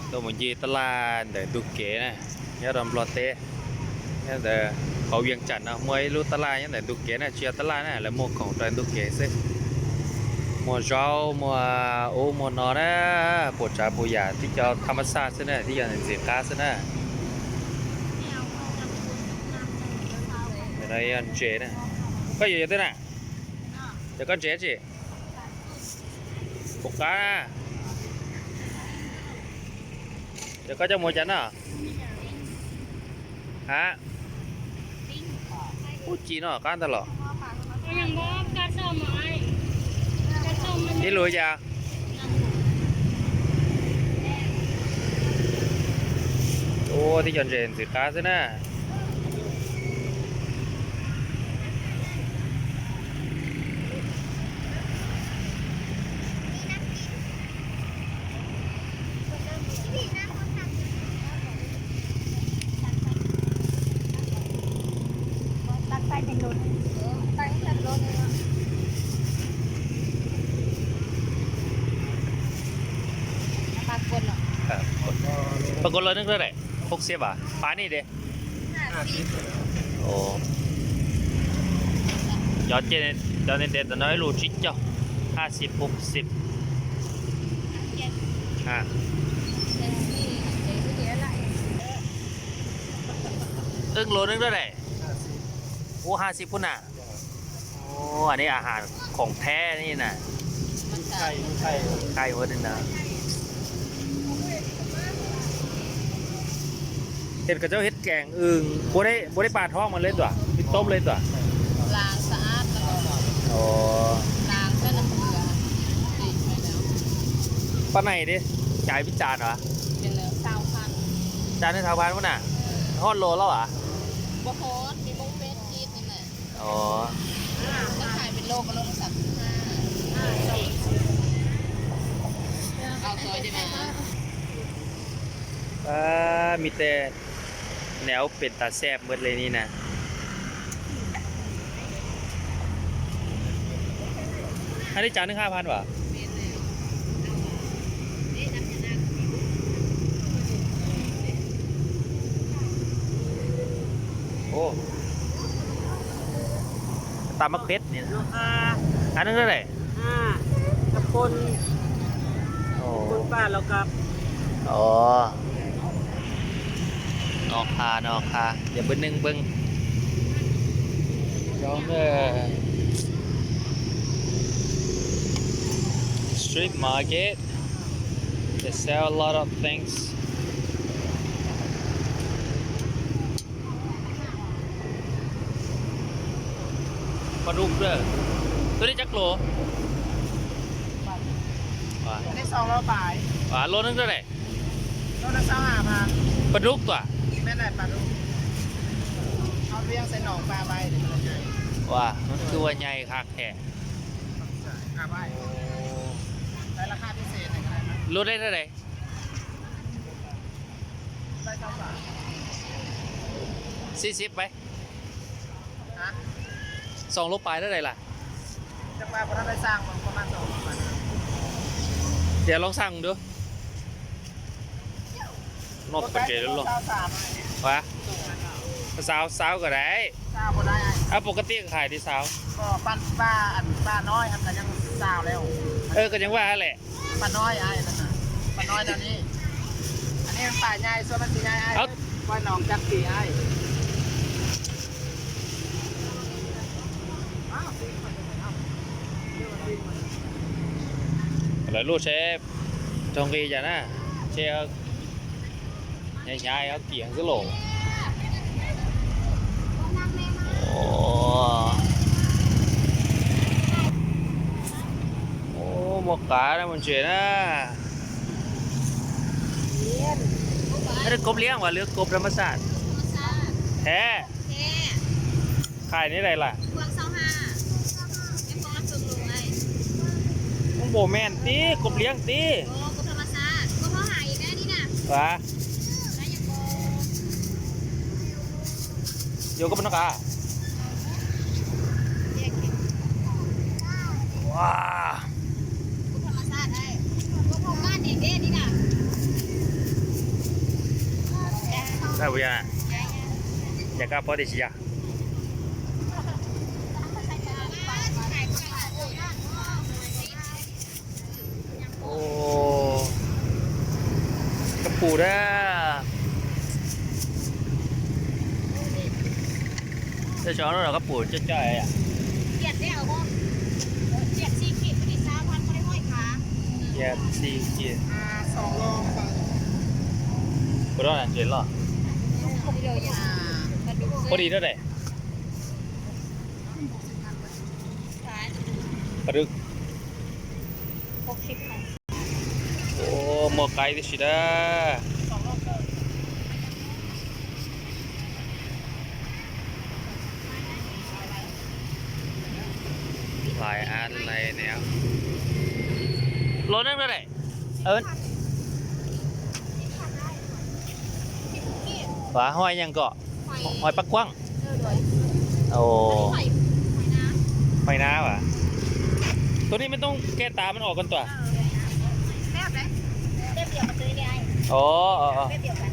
ตัวมันยีตลาดเดี๋ยวตุกเก๋นะเนี่ยรำปลอเต้เนี่ยเดี๋ยวเขาเวียงจันทร์นะมวยรู้ตลาดเนี่ยเดี๋ยวตุกเก๋นะเชียร์ตลาดนะแล้วหมวกของตัวตุกเก๋ซิมัวเจ้ามัวโอ้มัวนอนะปวดจ่าปวดยาที่จะธรรมศาสตร์ซินะที่จะเสียค่าซินะในอันเจนะก็อยู่ที่นั่นเดี๋ยวก็เจ๊จีปกกาเดี๋ยวก็จะมัวจันน่ะฮะพูดจีนเนาะกันตลอดยังบอกการส้มไอ้การส้มมันนี่รู้จักโอ้ที่จนเจนสิค้าซินะปรากฏเลยนึกได้60 บาทป้านี่เด้โอ้ยอดเจนตอนนี้เด็ดน้อยรู้ชิจ่อ50 60โลนึงได้โอ้50พุ่นน่ะโอ้อันนี้อาหารของแท้นี่น่ะไข่เวอร์นึงนะเห็ดกับเจ้าเห็ดแกงอึ่งบ่ได้ปลาท้องมันเลยตัวเป็นต้มเลยตัวล้างสะอาดตลอดอ๋อล้างด้วยน้ำเกลือติดไปแล้วป้าไหนดิจ่ายพิจารณ์เหรอเป็นเนื้อ1,000จานในทางพานวะน่ะทอดโลแล้วเหรอบ่โคตรมีบุ้งเฟสชีสนี่แหละอ๋อก็ขายเป็นโลก็โลละ35เอาซอยได้ไหมมีแต่แนวเป็ดตาแซ่บหมดเลยนี่นะอันนี้จานนึง5,000วะโอ้ตามมะเขือนี่นะอันนึงเท่าไหร่กับคนป้าเรากับอ๋อนอกคอย่าเบิ้งนึงเบิ้งย้อนstreet market they sell a lot of things ปลาดุกเด้อตัวนี้จักโลอันนี้200 บาทโลนึงเท่าไหร่โลละ25,000ปลาดุกตัวแม่ไหนปลาดุกเอาเลี้ยงใส่หนองปลาใบเดี๋ยวมันใหญ่ว่ามันคือว่าใหญ่คักแท้ปลาใบได้ราคาพิเศษอะไรไหมลดได้เท่าไหร่ได้2 บาท40ไปฮะ2 โลปลายเท่าไหร่ล่ะจะมาเพราะถ้าได้สร้างประมาณ2 บาทเดี๋ยวลองสั่งดูนอกตะเกียบแล้วหรอวะสาวก็ได้ก็ได้ปกติขายที่สาวก็ป้าน้อยอันนั้นยังสาวแล้วก็ยังว่าแหละป้าน้อยไอ้นั่นน่ะป้าน้อยตอนนี้อันนี้มันป่าใหญ่ส่วนมันสีใหญ่ไอ้ว่าน้องจักรีไอ้อะไรลูกเชฟจงกีจ้ะนะเชฟใหญ่ๆเอาเกี่ยงซะหลงโอ้หมกกานะมันเจ๋งนะไม่ได้กบเลี้ยงว่ะเลือกกบธรรมศาสตร์แท้ขายนี่อะไรล่ะพวง25ยังพอถึงลงเลยต้องโบแมนตีกบเลี้ยงตีโอ้กบธรรมศาสตร์ก็เพราะหายอีกแน่นี่นะวะโยก็เป็นนกอ่ะว้าธรรมชาติได้ก็พอบ้านเด็กๆนี่ sao bây giờ nè nhà cao phó thì chị à ô cặp phủ đó cho chó nó là cặp phủ cho trời à เจ็ดได้เอาบ่เจ็ดสี่ขีดไม่ได้3,000ไม่ได้ห้อยขา dạ xì kia 2 โลไป cái đó là chuyện lo เดียวอย่างมาดู có đi đó này ขาย có được 60ค่ะ ô một cái thì chỉ đó หลายอันเลยเนี่ยรถนั่งได้ไหนเอิญฝาห้อยยังเกาะห้อยปักกว้าง ด้วย โอ้ หอยน้ ห้อยน้ำอ่ะตัวนี้ไม่ต้องแก้ตามันออกกันตัว ำแซ่บเลยแซ่บเดียวมาซื้อได้ อ๋อ แซ่บเดียวกัน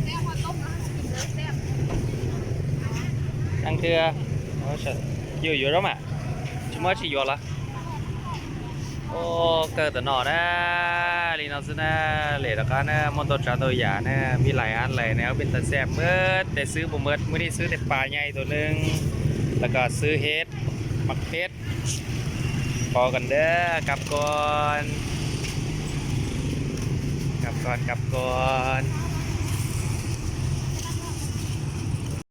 แซ่บพอต้มแล้วกินเลยแซ่บ นั่งเคืออ๋อใช่อยู่แล้วมั้ยชิมว่าชิอยู่ละโอ้เกิดแต่หนอนะลีนอสนะเหลือกันนะมอนโตจาตัวใหญ่นะมีหลายอันเลยนะเป็นตะแซ่บเมื่อแต่ซื้อบ่เมื่อไม่ได้ซื้อแต่ปลาใหญ่ตัวนึงแล้วก็ซื้อเฮ็ดมักเฮ็ดพอกันเด้อกลับก่อนกลับก่อน